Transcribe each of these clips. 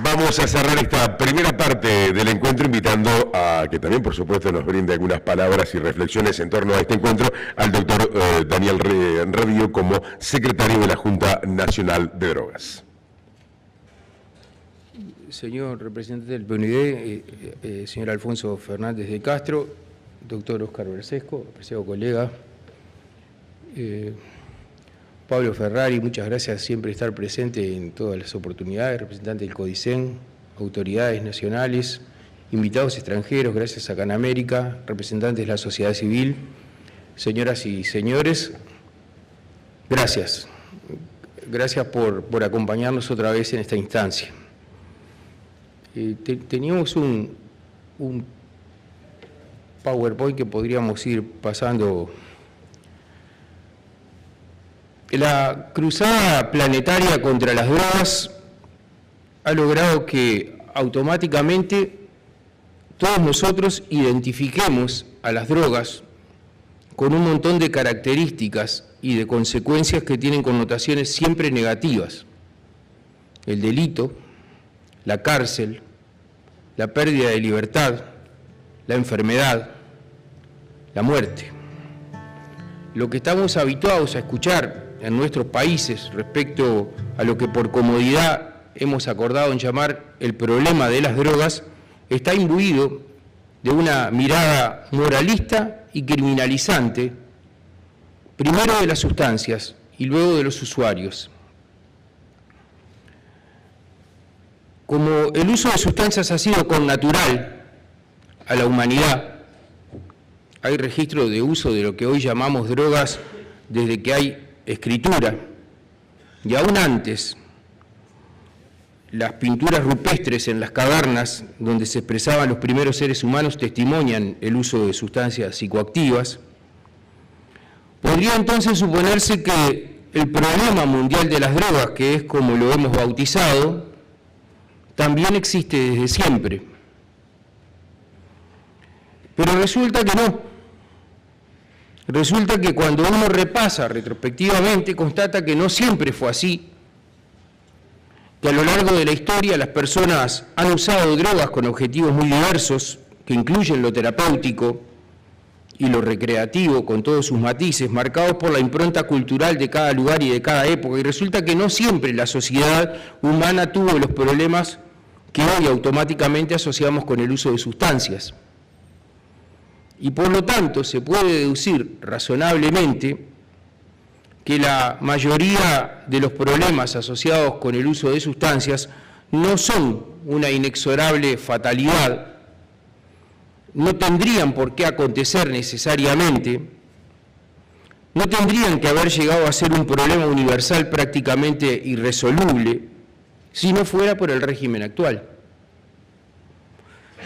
Vamos a cerrar esta primera parte del encuentro invitando a que también, por supuesto, nos brinde algunas palabras y reflexiones en torno a este encuentro al doctor Daniel Revío como secretario de la Junta Nacional de Drogas. Señor representante del PNUD, señor Alfonso Fernández de Castro, doctor Oscar Bersesco, apreciado colega, Pablo Ferrari, muchas gracias, siempre estar presente en todas las oportunidades, representante del CODICEN, autoridades nacionales, invitados extranjeros, gracias a Canamérica, representantes de la sociedad civil, señoras y señores, gracias. Gracias por acompañarnos otra vez en esta instancia. Teníamos un PowerPoint que podríamos ir pasando. La cruzada planetaria contra las drogas ha logrado que automáticamente todos nosotros identifiquemos a las drogas con un montón de características y de consecuencias que tienen connotaciones siempre negativas. El delito, la cárcel, la pérdida de libertad, la enfermedad, la muerte. Lo que estamos habituados a escuchar en nuestros países respecto a lo que por comodidad hemos acordado en llamar el problema de las drogas, está imbuido de una mirada moralista y criminalizante, primero de las sustancias y luego de los usuarios. Como el uso de sustancias ha sido connatural a la humanidad, hay registro de uso de lo que hoy llamamos drogas desde que hay escritura, y aún antes, las pinturas rupestres en las cavernas donde se expresaban los primeros seres humanos testimonian el uso de sustancias psicoactivas. Podría entonces suponerse que el problema mundial de las drogas, que es como lo hemos bautizado, también existe desde siempre. Pero resulta que no. Resulta que cuando uno repasa retrospectivamente, constata que no siempre fue así, que a lo largo de la historia las personas han usado drogas con objetivos muy diversos, que incluyen lo terapéutico y lo recreativo, con todos sus matices, marcados por la impronta cultural de cada lugar y de cada época, y resulta que no siempre la sociedad humana tuvo los problemas que hoy automáticamente asociamos con el uso de sustancias. Y por lo tanto se puede deducir razonablemente que la mayoría de los problemas asociados con el uso de sustancias no son una inexorable fatalidad, no tendrían por qué acontecer necesariamente, no tendrían que haber llegado a ser un problema universal prácticamente irresoluble si no fuera por el régimen actual,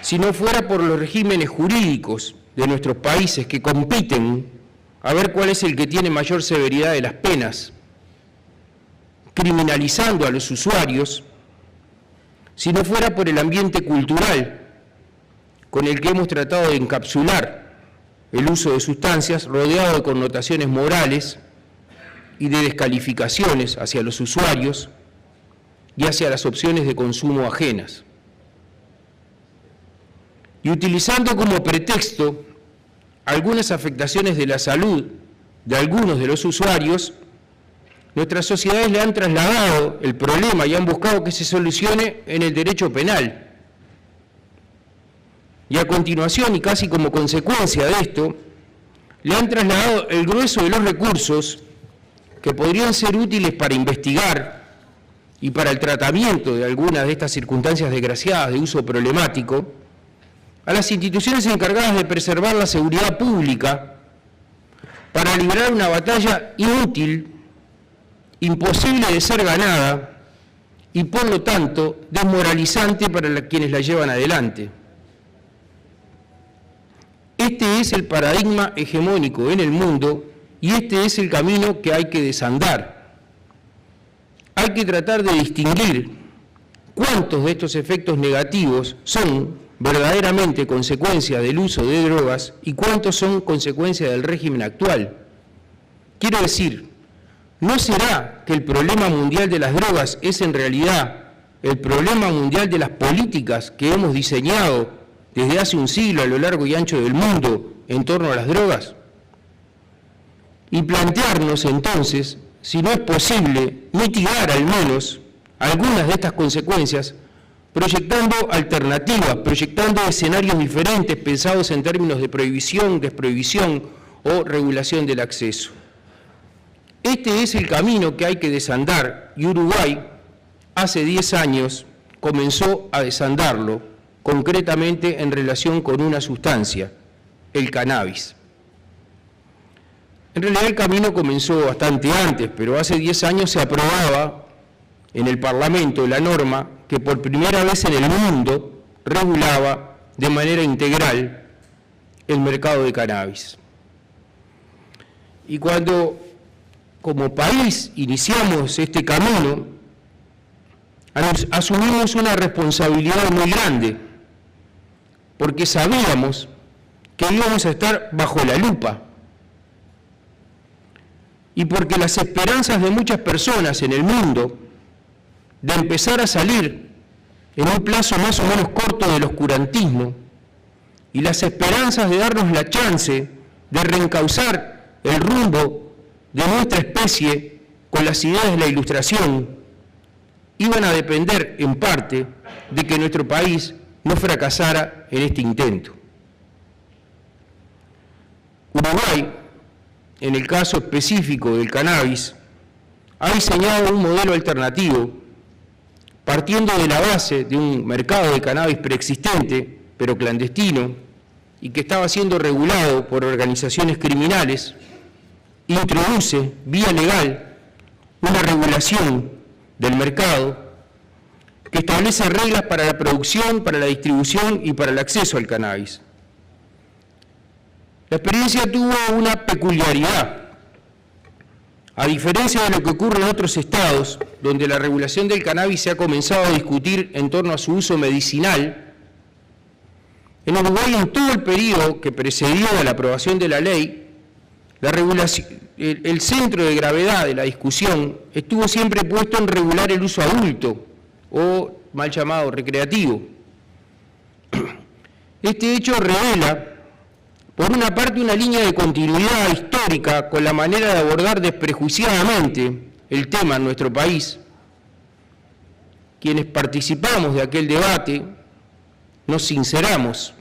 si no fuera por los regímenes jurídicos de nuestros países que compiten a ver cuál es el que tiene mayor severidad de las penas, criminalizando a los usuarios, si no fuera por el ambiente cultural con el que hemos tratado de encapsular el uso de sustancias, rodeado de connotaciones morales y de descalificaciones hacia los usuarios y hacia las opciones de consumo ajenas. Y utilizando como pretexto algunas afectaciones de la salud de algunos de los usuarios, nuestras sociedades le han trasladado el problema y han buscado que se solucione en el derecho penal. Y a continuación, y casi como consecuencia de esto, le han trasladado el grueso de los recursos que podrían ser útiles para investigar y para el tratamiento de algunas de estas circunstancias desgraciadas de uso problemático, a las instituciones encargadas de preservar la seguridad pública para librar una batalla inútil, imposible de ser ganada y por lo tanto desmoralizante para quienes la llevan adelante. Este es el paradigma hegemónico en el mundo y este es el camino que hay que desandar. Hay que tratar de distinguir cuántos de estos efectos negativos son verdaderamente consecuencia del uso de drogas y cuántos son consecuencia del régimen actual. Quiero decir, ¿no será que el problema mundial de las drogas es en realidad el problema mundial de las políticas que hemos diseñado desde hace un siglo a lo largo y ancho del mundo en torno a las drogas? Y plantearnos entonces si no es posible mitigar al menos algunas de estas consecuencias, proyectando alternativas, proyectando escenarios diferentes pensados en términos de prohibición, desprohibición o regulación del acceso. Este es el camino que hay que desandar y Uruguay hace 10 años comenzó a desandarlo, concretamente en relación con una sustancia, el cannabis. En realidad el camino comenzó bastante antes, pero hace 10 años se aprobaba en el Parlamento la norma que por primera vez en el mundo regulaba de manera integral el mercado de cannabis. Y cuando como país iniciamos este camino, asumimos una responsabilidad muy grande, porque sabíamos que íbamos a estar bajo la lupa, y porque las esperanzas de muchas personas en el mundo de empezar a salir en un plazo más o menos corto del oscurantismo, y las esperanzas de darnos la chance de reencauzar el rumbo de nuestra especie con las ideas de la Ilustración, iban a depender en parte de que nuestro país no fracasara en este intento. Uruguay, en el caso específico del cannabis, ha diseñado un modelo alternativo partiendo de la base de un mercado de cannabis preexistente, pero clandestino, y que estaba siendo regulado por organizaciones criminales. Introduce, vía legal, una regulación del mercado que establece reglas para la producción, para la distribución y para el acceso al cannabis. La experiencia tuvo una peculiaridad. A diferencia de lo que ocurre en otros estados, donde la regulación del cannabis se ha comenzado a discutir en torno a su uso medicinal, en Uruguay, en todo el periodo que precedió a la aprobación de la ley, la regulación, el centro de gravedad de la discusión estuvo siempre puesto en regular el uso adulto, o mal llamado recreativo. Este hecho revela, por una parte, una línea de continuidad histórica con la manera de abordar desprejuiciadamente el tema en nuestro país. Quienes participamos de aquel debate nos sinceramos.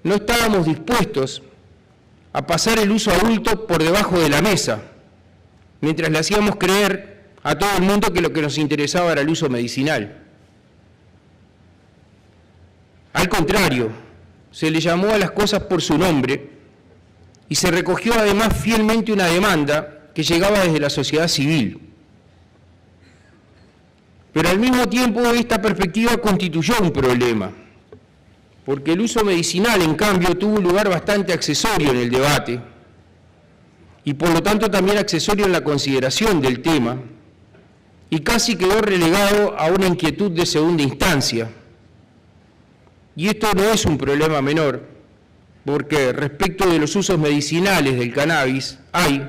No estábamos dispuestos a pasar el uso adulto por debajo de la mesa, mientras le hacíamos creer a todo el mundo que lo que nos interesaba era el uso medicinal. Al contrario, se le llamó a las cosas por su nombre y se recogió además fielmente una demanda que llegaba desde la sociedad civil. Pero al mismo tiempo esta perspectiva constituyó un problema, porque el uso medicinal, en cambio, tuvo un lugar bastante accesorio en el debate y por lo tanto también accesorio en la consideración del tema, y casi quedó relegado a una inquietud de segunda instancia. Y esto no es un problema menor, porque respecto de los usos medicinales del cannabis hay,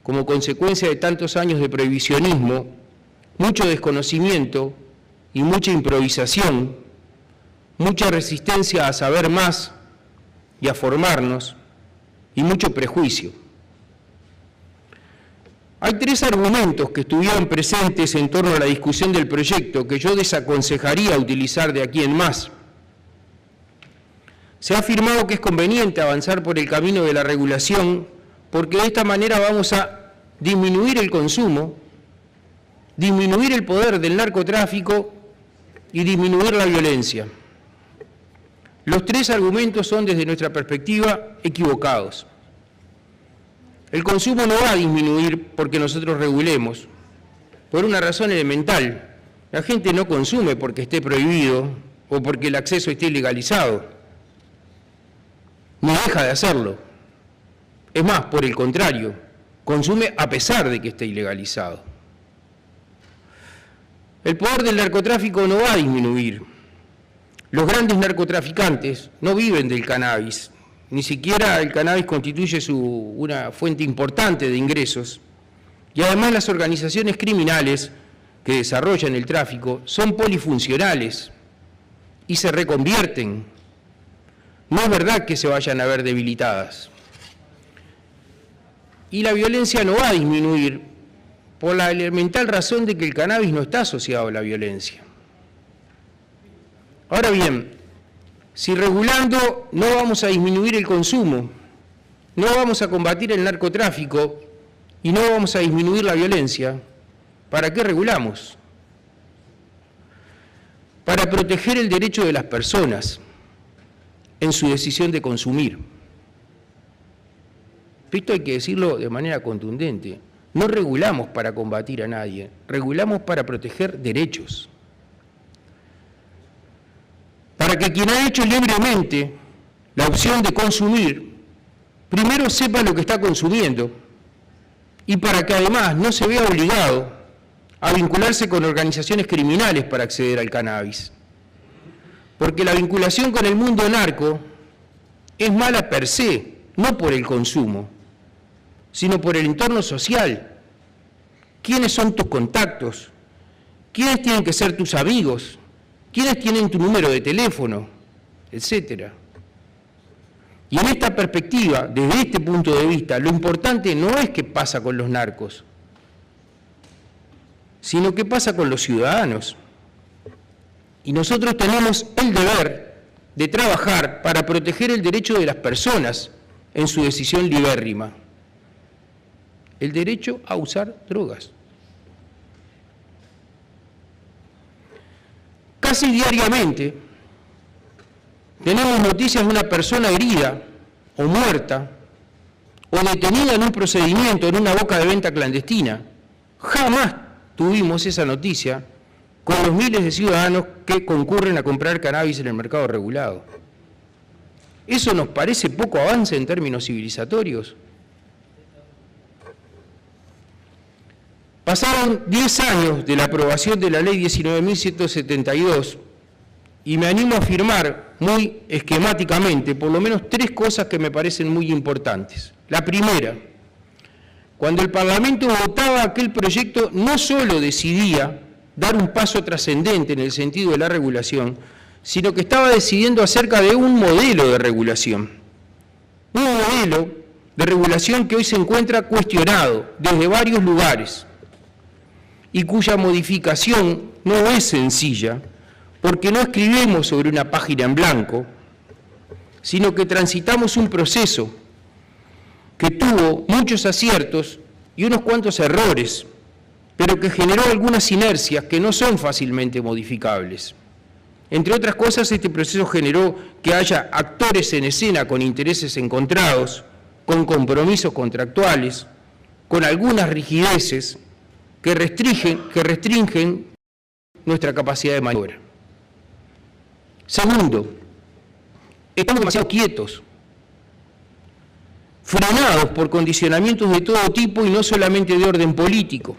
como consecuencia de tantos años de prohibicionismo, mucho desconocimiento y mucha improvisación, mucha resistencia a saber más y a formarnos, y mucho prejuicio. Hay 3 argumentos que estuvieron presentes en torno a la discusión del proyecto que yo desaconsejaría utilizar de aquí en más. Se ha afirmado que es conveniente avanzar por el camino de la regulación porque de esta manera vamos a disminuir el consumo, disminuir el poder del narcotráfico y disminuir la violencia. Los 3 argumentos son, desde nuestra perspectiva, equivocados. El consumo no va a disminuir porque nosotros regulemos, por una razón elemental. La gente no consume porque esté prohibido o porque el acceso esté ilegalizado. No deja de hacerlo. Es más, por el contrario, consume a pesar de que esté ilegalizado. El poder del narcotráfico no va a disminuir. Los grandes narcotraficantes no viven del cannabis, ni siquiera el cannabis constituye una fuente importante de ingresos. Y además las organizaciones criminales que desarrollan el tráfico son polifuncionales y se reconvierten. No es verdad que se vayan a ver debilitadas. Y la violencia no va a disminuir por la elemental razón de que el cannabis no está asociado a la violencia. Ahora bien, si regulando no vamos a disminuir el consumo, no vamos a combatir el narcotráfico y no vamos a disminuir la violencia, ¿para qué regulamos? Para proteger el derecho de las personas en su decisión de consumir. Esto hay que decirlo de manera contundente. No regulamos para combatir a nadie, regulamos para proteger derechos. Para que quien ha hecho libremente la opción de consumir, primero sepa lo que está consumiendo y para que además no se vea obligado a vincularse con organizaciones criminales para acceder al cannabis. Porque la vinculación con el mundo narco es mala per se, no por el consumo, sino por el entorno social. ¿Quiénes son tus contactos? ¿Quiénes tienen que ser tus amigos? ¿Quiénes tienen tu número de teléfono? Etcétera. Y en esta perspectiva, desde este punto de vista, lo importante no es qué pasa con los narcos, sino qué pasa con los ciudadanos. Y nosotros tenemos el deber de trabajar para proteger el derecho de las personas en su decisión libérrima. El derecho a usar drogas. Casi diariamente tenemos noticias de una persona herida o muerta o detenida en un procedimiento en una boca de venta clandestina. Jamás tuvimos esa noticia con los miles de ciudadanos que concurren a comprar cannabis en el mercado regulado. ¿Eso nos parece poco avance en términos civilizatorios? Pasaron 10 años de la aprobación de la Ley 19.172 y me animo a afirmar muy esquemáticamente por lo menos 3 cosas que me parecen muy importantes. La primera, cuando el Parlamento votaba aquel proyecto no solo decidía dar un paso trascendente en el sentido de la regulación, sino que estaba decidiendo acerca de un modelo de regulación. Un modelo de regulación que hoy se encuentra cuestionado desde varios lugares y cuya modificación no es sencilla, porque no escribimos sobre una página en blanco, sino que transitamos un proceso que tuvo muchos aciertos y unos cuantos errores, pero que generó algunas inercias que no son fácilmente modificables. Entre otras cosas, este proceso generó que haya actores en escena con intereses encontrados, con compromisos contractuales, con algunas rigideces que restringen nuestra capacidad de maniobra. Segundo, estamos demasiado quietos, frenados por condicionamientos de todo tipo y no solamente de orden político.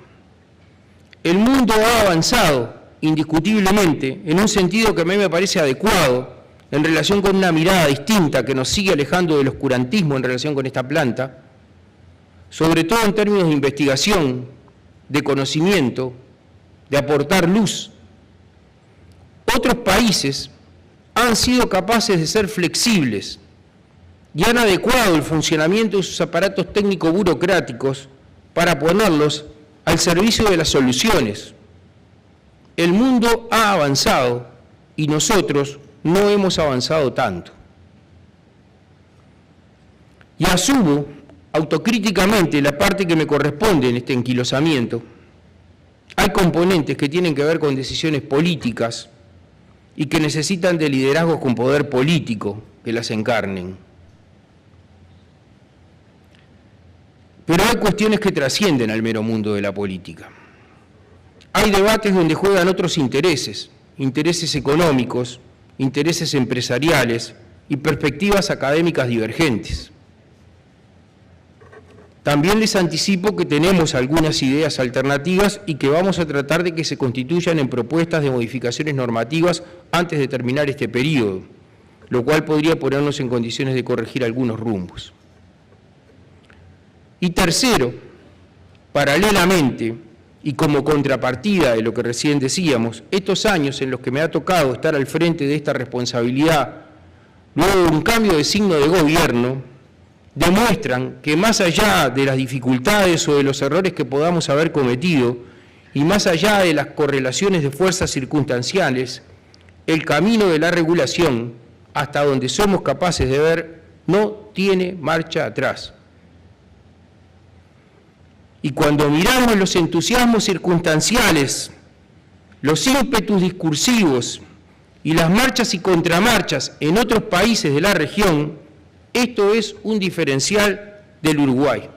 El mundo ha avanzado indiscutiblemente en un sentido que a mí me parece adecuado en relación con una mirada distinta que nos sigue alejando del oscurantismo en relación con esta planta, sobre todo en términos de investigación, de conocimiento, de aportar luz. Otros países han sido capaces de ser flexibles y han adecuado el funcionamiento de sus aparatos técnico-burocráticos para ponerlos al servicio de las soluciones. El mundo ha avanzado y nosotros no hemos avanzado tanto. Y asumo autocríticamente la parte que me corresponde en este enquilosamiento. Hay componentes que tienen que ver con decisiones políticas y que necesitan de liderazgos con poder político que las encarnen. Pero hay cuestiones que trascienden al mero mundo de la política. Hay debates donde juegan otros intereses, intereses económicos, intereses empresariales y perspectivas académicas divergentes. También les anticipo que tenemos algunas ideas alternativas y que vamos a tratar de que se constituyan en propuestas de modificaciones normativas antes de terminar este periodo, lo cual podría ponernos en condiciones de corregir algunos rumbos. Y tercero, paralelamente, Y como contrapartida de lo que recién decíamos, estos años en los que me ha tocado estar al frente de esta responsabilidad, luego de un cambio de signo de gobierno, demuestran que más allá de las dificultades o de los errores que podamos haber cometido, y más allá de las correlaciones de fuerzas circunstanciales, el camino de la regulación, hasta donde somos capaces de ver, no tiene marcha atrás. Y cuando miramos los entusiasmos circunstanciales, los ímpetus discursivos y las marchas y contramarchas en otros países de la región, esto es un diferencial del Uruguay.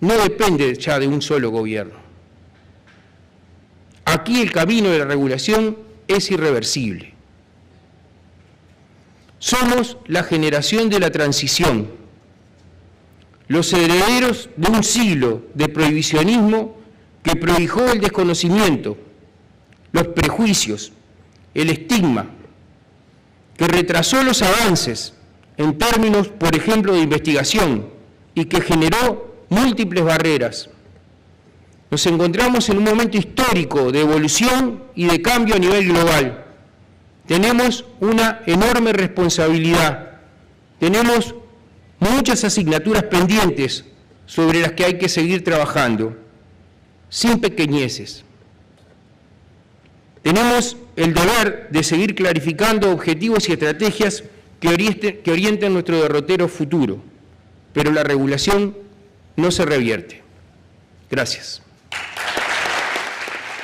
No depende ya de un solo gobierno. Aquí el camino de la regulación es irreversible. Somos la generación de la transición, los herederos de un siglo de prohibicionismo que prohijó el desconocimiento, los prejuicios, el estigma, que retrasó los avances en términos, por ejemplo, de investigación y que generó múltiples barreras. Nos encontramos en un momento histórico de evolución y de cambio a nivel global. Tenemos una enorme responsabilidad, tenemos muchas asignaturas pendientes sobre las que hay que seguir trabajando, sin pequeñeces. Tenemos el deber de seguir clarificando objetivos y estrategias que orienten nuestro derrotero futuro, pero la regulación no se revierte. Gracias.